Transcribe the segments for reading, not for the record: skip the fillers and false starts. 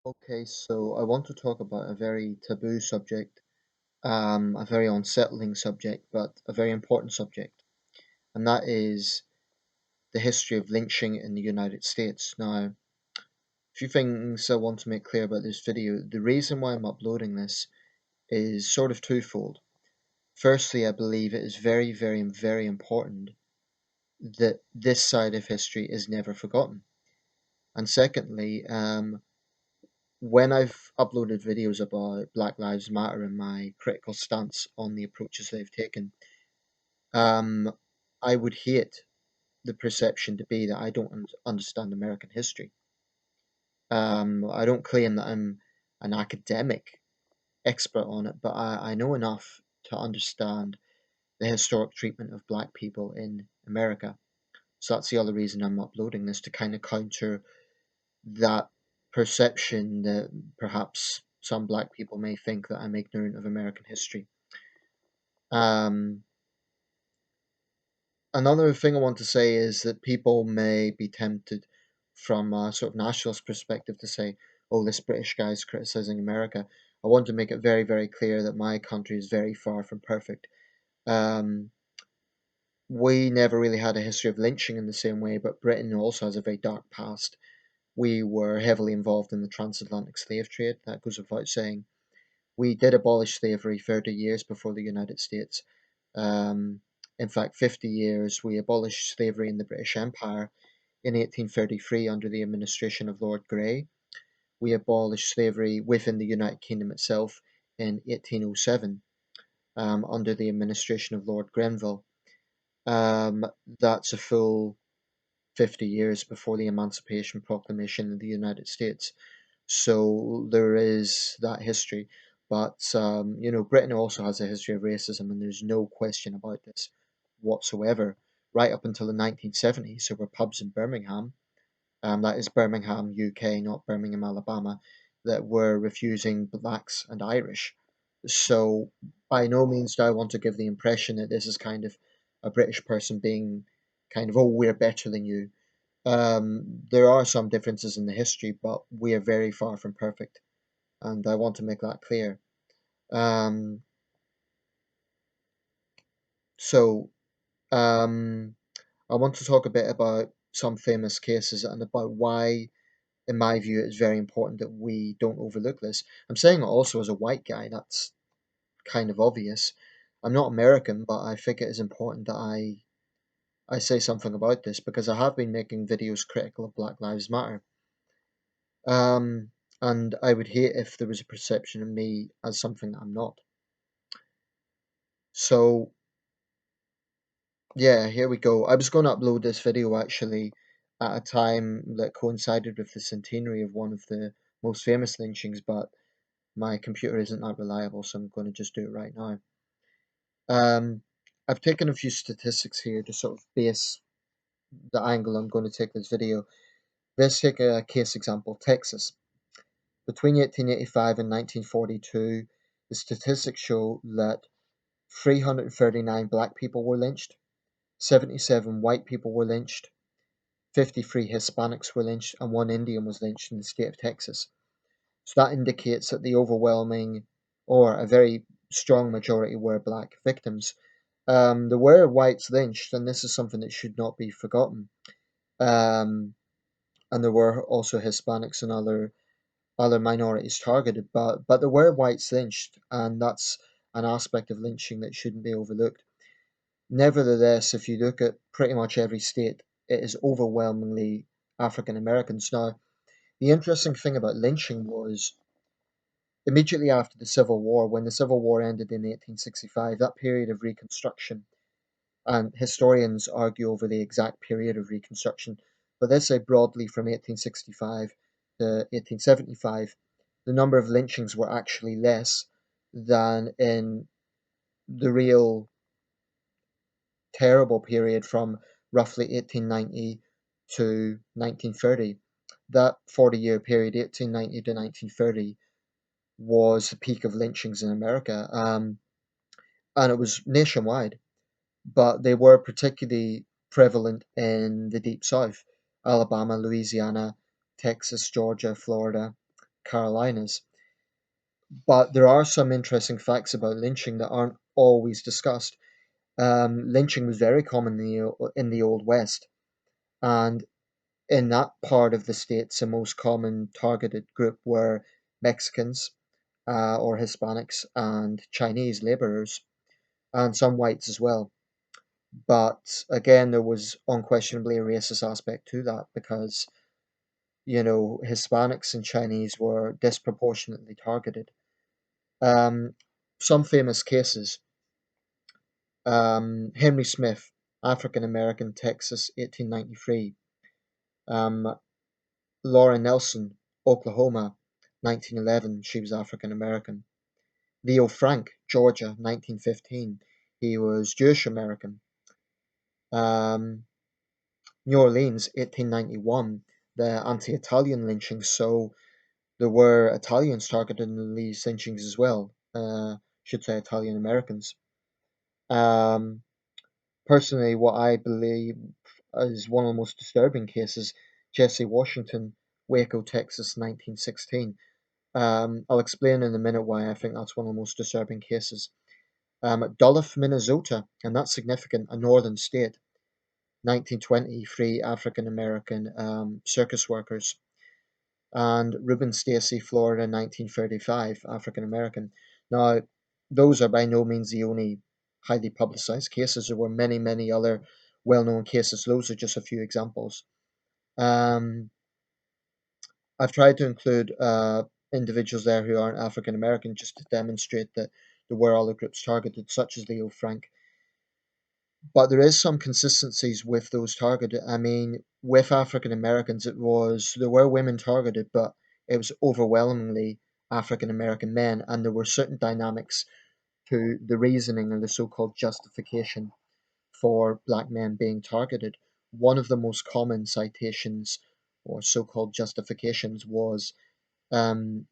Okay, so I want to talk about a very taboo subject, a very unsettling subject, but a very important subject, and that is the history of lynching in the United States. Now, a few things I want to make clear about this video. The reason why I'm uploading this is sort of twofold. Firstly, I believe it is very, very, very important that this side of history is never forgotten. And secondly, when I've uploaded videos about Black Lives Matter and my critical stance on the approaches they've taken, um, I would hate the perception to be that I don't understand American history. I don't claim that I'm an academic expert on it, but I know enough to understand the historic treatment of black people in America. So that's the other reason I'm uploading this, to kind of counter that perception that perhaps some black people may think that I'm ignorant of American history. Um, Another thing I want to say is that people may be tempted from a sort of nationalist perspective to say, oh, this British guy is criticizing America. I want to make it very, very clear that my country is very far from perfect. Um, we never really had a history of lynching in the same way, but Britain also has a very dark past. We were heavily involved in the transatlantic slave trade, that goes without saying. We did abolish slavery 30 years before the United States. Um, in fact, 50 years, we abolished slavery in the British Empire in 1833 under the administration of Lord Grey. We abolished slavery within the United Kingdom itself in 1807 under the administration of Lord Grenville. Um, that's a full 50 years before the Emancipation Proclamation in the United States. So there is that history. But, Britain also has a history of racism, and there's no question about this whatsoever. Right up until the 1970s, there were pubs in Birmingham, that is Birmingham, UK, not Birmingham, Alabama, that were refusing blacks and Irish. So by no means do I want to give the impression that this is kind of a British person being kind of, oh, we're better than you. There are some differences in the history, but we are very far from perfect, and I want to make that clear. Um, so, um, I want to talk a bit about some famous cases and about why, in my view, it's very important that we don't overlook this. I'm saying it also as a white guy, that's kind of obvious. I'm not American, but I think it is important that I say something about this because I have been making videos critical of Black Lives Matter. Um, and I would hate if there was a perception of me as something that I'm not. So, yeah, here we go. I was going to upload this video actually at a time that coincided with the centenary of one of the most famous lynchings, but my computer isn't that reliable, so I'm going to just do it right now. Um, I've taken a few statistics here to sort of base the angle I'm going to take this video. Let's take a case example, Texas. Between 1885 and 1942, the statistics show that 339 black people were lynched, 77 white people were lynched, 53 Hispanics were lynched, and one Indian was lynched in the state of Texas. So that indicates that the overwhelming or a very strong majority were black victims. There were whites lynched, and this is something that should not be forgotten. Um, and there were also Hispanics and other minorities targeted, but there were whites lynched, and that's an aspect of lynching that shouldn't be overlooked. Nevertheless, if you look at pretty much every state, it is overwhelmingly African Americans. Now, the interesting thing about lynching was immediately after the Civil War, when the Civil War ended in 1865, that period of Reconstruction, and historians argue over the exact period of Reconstruction, but they say broadly from 1865 to 1875, the number of lynchings were actually less than in the real terrible period from roughly 1890 to 1930. That 40-year period, 1890 to 1930, was the peak of lynchings in America, and it was nationwide, but they were particularly prevalent in the Deep South, Alabama, Louisiana, Texas, Georgia, Florida, Carolinas. But there are some interesting facts about lynching that aren't always discussed. Lynching was very common in the Old West, and in that part of the states, the most common targeted group were Mexicans or Hispanics and Chinese laborers, and some whites as well. But again, there was unquestionably a racist aspect to that because, Hispanics and Chinese were disproportionately targeted. Um, some famous cases: Henry Smith, African American, Texas, 1893. Um, Laura Nelson, Oklahoma, 1911. She was African American. Leo Frank, Georgia, 1915. He was Jewish American. Um, New Orleans, 1891. The anti-Italian lynchings. So there were Italians targeted in these lynchings as well. Should say Italian Americans. Um, Personally, what I believe is one of the most disturbing cases, Jesse Washington, Waco, Texas, 1916. I'll explain in a minute why I think that's one of the most disturbing cases. Duluth, Minnesota, and that's significant, a northern state, 1923 African American circus workers. And Reuben Stacy, Florida, 1935 African American. Now, those are by no means the only highly publicized cases. There were many, many other well known cases. Those are just a few examples. Um, I've tried to include individuals there who aren't African American just to demonstrate that there were other groups targeted, such as Leo Frank. But there is some consistencies with those targeted. I mean, with African Americans, there were women targeted, but it was overwhelmingly African American men, and there were certain dynamics to the reasoning and the so-called justification for black men being targeted. One of the most common citations or so-called justifications was um,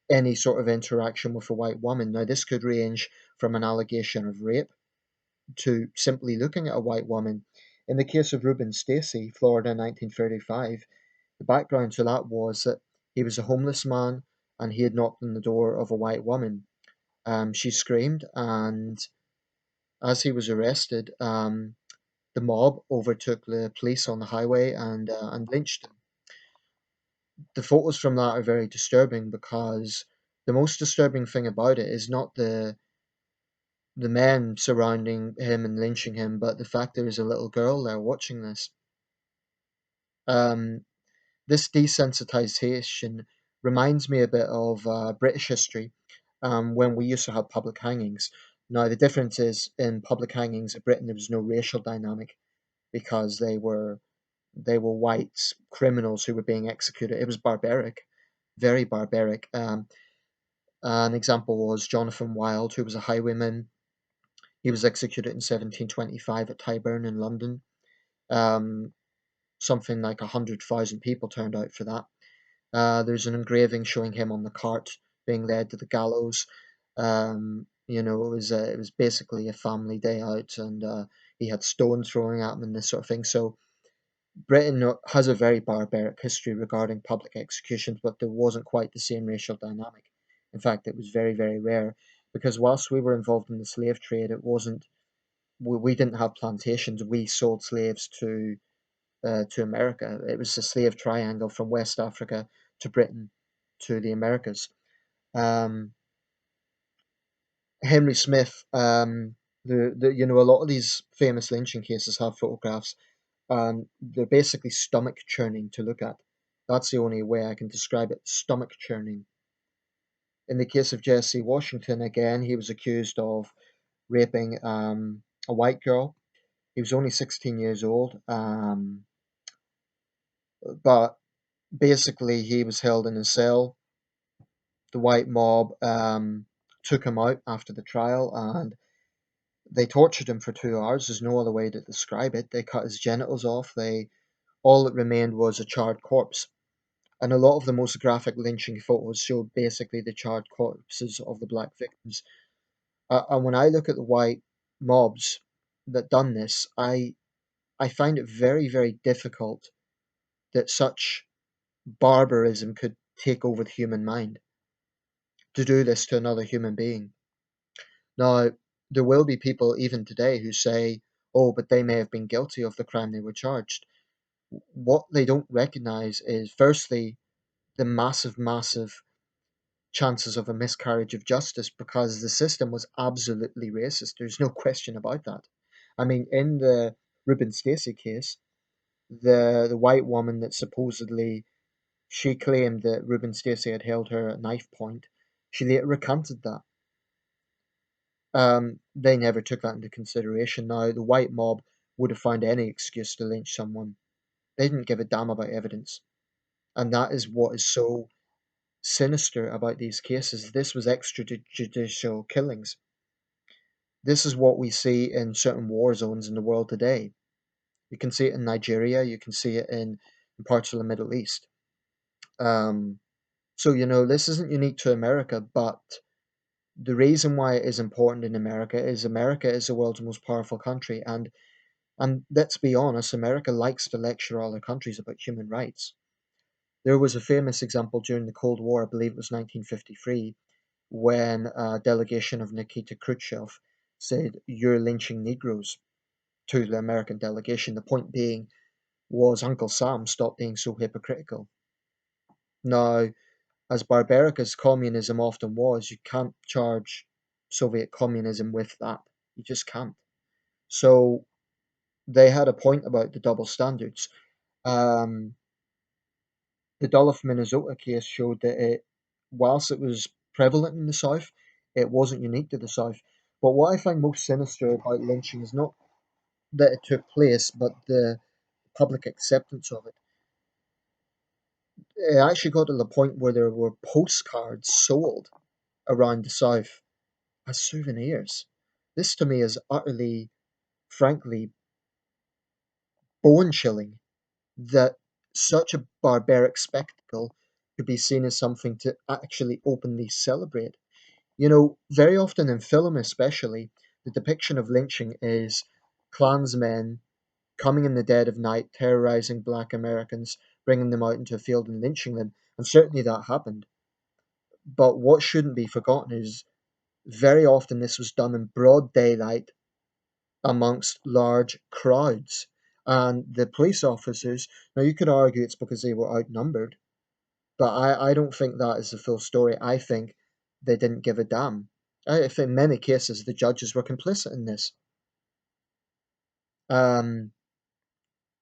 any sort of interaction with a white woman. Now, this could range from an allegation of rape to simply looking at a white woman. In the case of Reuben Stacy, Florida, 1935, the background to that was that he was a homeless man and he had knocked on the door of a white woman. She screamed, and as he was arrested, the mob overtook the police on the highway and lynched him. The photos from that are very disturbing because the most disturbing thing about it is not the men surrounding him and lynching him, but the fact there is a little girl there watching this. Um, this desensitization reminds me a bit of British history when we used to have public hangings. Now, the difference is in public hangings in Britain, there was no racial dynamic because they were white criminals who were being executed. It was barbaric, very barbaric. An example was Jonathan Wild, who was a highwayman. He was executed in 1725 at Tyburn in London. Um, Something like 100,000 people turned out for that. There's an engraving showing him on the cart being led to the gallows. It was basically a family day out, and he had stones throwing at him and this sort of thing. So Britain has a very barbaric history regarding public executions, but there wasn't quite the same racial dynamic. In fact, it was very, very rare because whilst we were involved in the slave trade, it wasn't. We didn't have plantations. We sold slaves to America. It was the slave triangle from West Africa to Britain to the Americas. Um, Henry Smith, a lot of these famous lynching cases have photographs, and they're basically stomach churning to look at. That's the only way I can describe it. Stomach churning. In the case of Jesse Washington, again, he was accused of raping a white girl. He was only 16 years old, but basically he was held in a cell. The white mob took him out after the trial and they tortured him for 2 hours. There's no other way to describe it. They cut his genitals off. They All that remained was a charred corpse. And a lot of the most graphic lynching photos showed basically the charred corpses of the black victims. And when I look at the white mobs that done this, I find it very, very difficult that such barbarism could take over the human mind, to do this to another human being. Now, there will be people even today who say, oh, but they may have been guilty of the crime they were charged. What they don't recognize is, firstly, the massive, massive chances of a miscarriage of justice because the system was absolutely racist. There's no question about that. I mean, in the Ruben Stacey case, the white woman that supposedly she claimed that Ruben Stacey had held her at knife point, she later recanted that. They never took that into consideration. Now, the white mob would have found any excuse to lynch someone. They didn't give a damn about evidence. And that is what is so sinister about these cases. This was extrajudicial killings. This is what we see in certain war zones in the world today. You can see it in Nigeria, you can see it in parts of the Middle East. Um, so, this isn't unique to America, but the reason why it is important in America is the world's most powerful country. And let's be honest, America likes to lecture other countries about human rights. There was a famous example during the Cold War, I believe it was 1953, when a delegation of Nikita Khrushchev said, "You're lynching Negroes," to the American delegation. The point being was, Uncle Sam, stop being so hypocritical. Now, as barbaric as communism often was, you can't charge Soviet communism with that. You just can't. So they had a point about the double standards. Um, the Duluth, Minnesota case showed that whilst it was prevalent in the South, it wasn't unique to the South. But what I find most sinister about lynching is not that it took place, but the public acceptance of it. It actually got to the point where there were postcards sold around the South as souvenirs. This to me is utterly, frankly, bone chilling that such a barbaric spectacle could be seen as something to actually openly celebrate. Very often in film, especially, the depiction of lynching is Klansmen coming in the dead of night, terrorizing black Americans, bringing them out into a field and lynching them. And certainly that happened. But what shouldn't be forgotten is very often this was done in broad daylight amongst large crowds. And the police officers, now you could argue it's because they were outnumbered, but I don't think that is the full story. I think they didn't give a damn. I think in many cases the judges were complicit in this. Um,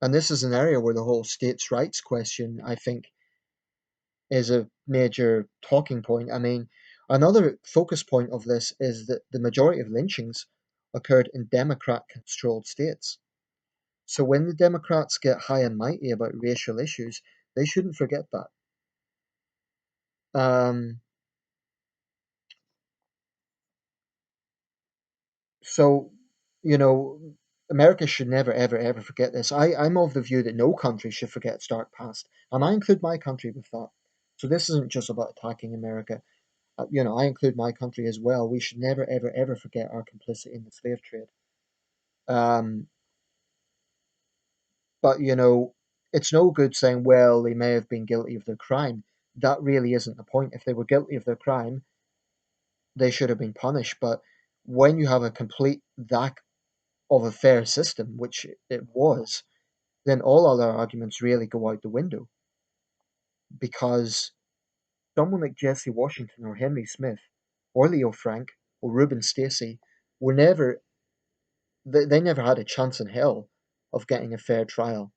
and this is an area where the whole states' rights question, I think, is a major talking point. I mean, another focus point of this is that the majority of lynchings occurred in Democrat controlled states. So when the Democrats get high and mighty about racial issues, they shouldn't forget that. Um, so, you know, America should never, ever, ever forget this. I'm of the view that no country should forget its dark past, and I include my country with that. So this isn't just about attacking America. I include my country as well. We should never, ever, ever forget our complicity in the slave trade. Um, but it's no good saying, well, they may have been guilty of their crime. That really isn't the point. If they were guilty of their crime, they should have been punished. But when you have a complete lack of a fair system, which it was, then all other arguments really go out the window. Because someone like Jesse Washington or Henry Smith or Leo Frank or Reuben Stacey were never they never had a chance in hell of getting a fair trial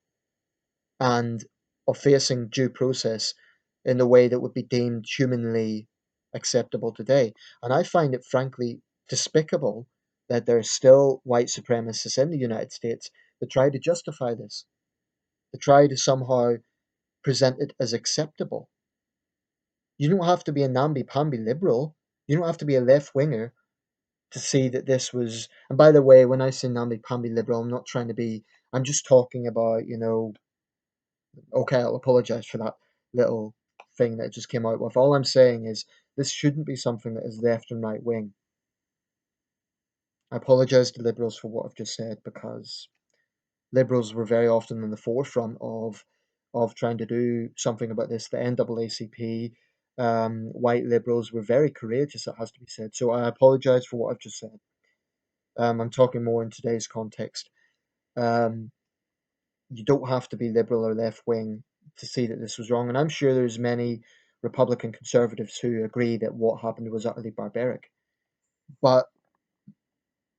and of facing due process in the way that would be deemed humanly acceptable today. And I find it frankly despicable that there are still white supremacists in the United States that try to justify this, that try to somehow present it as acceptable. You don't have to be a namby-pamby liberal. You don't have to be a left winger to see that this was. And by the way, when I say namby-pamby liberal, I'm not trying to be. I'm just talking about, okay, I'll apologize for that little thing that just came out with. All I'm saying is this shouldn't be something that is left and right wing. I apologize to liberals for what I've just said because liberals were very often in the forefront of of trying to do something about this. The NAACP, white liberals were very courageous, it has to be said. So I apologize for what I've just said. I'm talking more in today's context. Um, you don't have to be liberal or left wing to see that this was wrong, and I'm sure there's many Republican conservatives who agree that what happened was utterly barbaric. But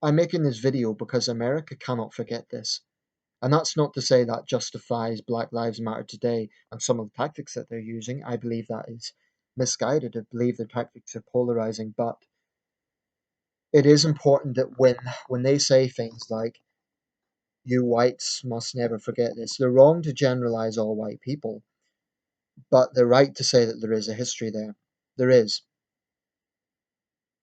I'm making this video because America cannot forget this. And that's not to say that justifies Black Lives Matter today and some of the tactics that they're using. I believe that is misguided. I believe their tactics are polarizing, but it is important that when they say things like "you whites must never forget this," they're wrong to generalize all white people, but they're right to say that there is a history there. There is,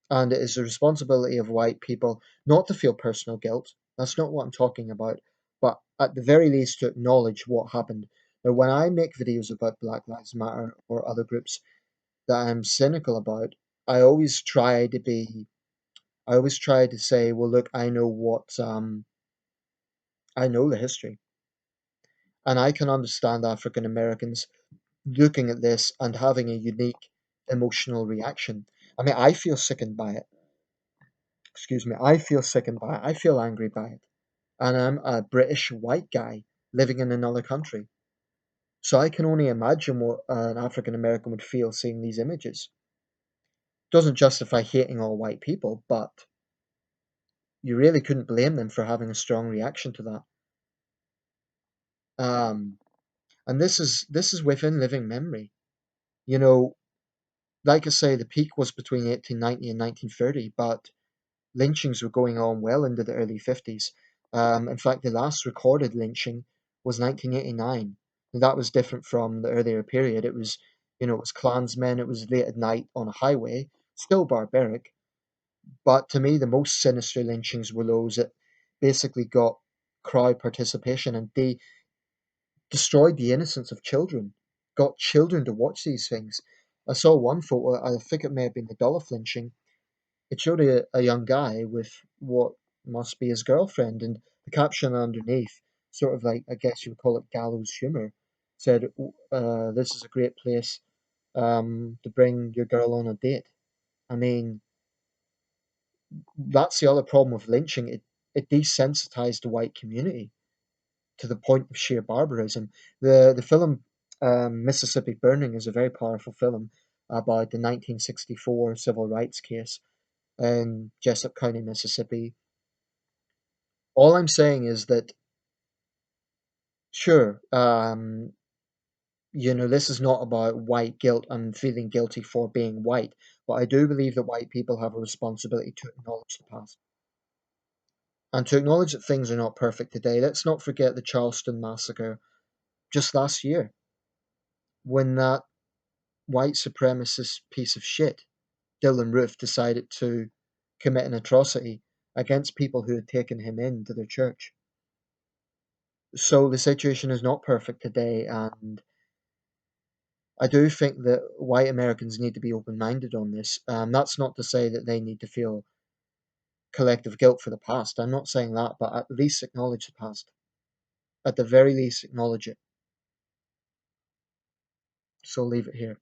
and it is the responsibility of white people not to feel personal guilt. That's not what I'm talking about, but at the very least to acknowledge what happened. Now, when I make videos about Black Lives Matter or other groups that I'm cynical about, I always try to be, I always try to say, well, look, I know the history, and I can understand African Americans looking at this and having a unique emotional reaction. I mean, I feel sickened by it. Excuse me, I feel sickened by it. I feel angry by it. And I'm a British white guy living in another country. So I can only imagine what an African American would feel seeing these images. Doesn't justify hating all white people, but you really couldn't blame them for having a strong reaction to that. Um, and this is within living memory. You know, like I say, the peak was between 1890 and 1930, but lynchings were going on well into the early 50s. In fact, the last recorded lynching was 1989. And that was different from the earlier period. It was, it was Klansmen, it was late at night on a highway, still barbaric. But to me, the most sinister lynchings were those that basically got crowd participation and they destroyed the innocence of children, got children to watch these things. I saw one photo, I think it may have been the Duluth lynching. It showed a young guy with what must be his girlfriend, and the caption underneath, sort of like, I guess you would call it gallows humor, said, "This is a great place to bring your girl on a date." I mean, that's the other problem with lynching. It desensitized the white community to the point of sheer barbarism. The film Mississippi Burning is a very powerful film about the 1964 civil rights case in Jessup County, Mississippi. All I'm saying is that, sure, this is not about white guilt and feeling guilty for being white, but I do believe that white people have a responsibility to acknowledge the past and to acknowledge that things are not perfect today. Let's not forget the Charleston massacre just last year when that white supremacist piece of shit, Dylan Roof, decided to commit an atrocity against people who had taken him into their church. So the situation is not perfect today, and I do think that white Americans need to be open minded on this. That's not to say that they need to feel collective guilt for the past. I'm not saying that, but at least acknowledge the past. At the very least, acknowledge it. So leave it here.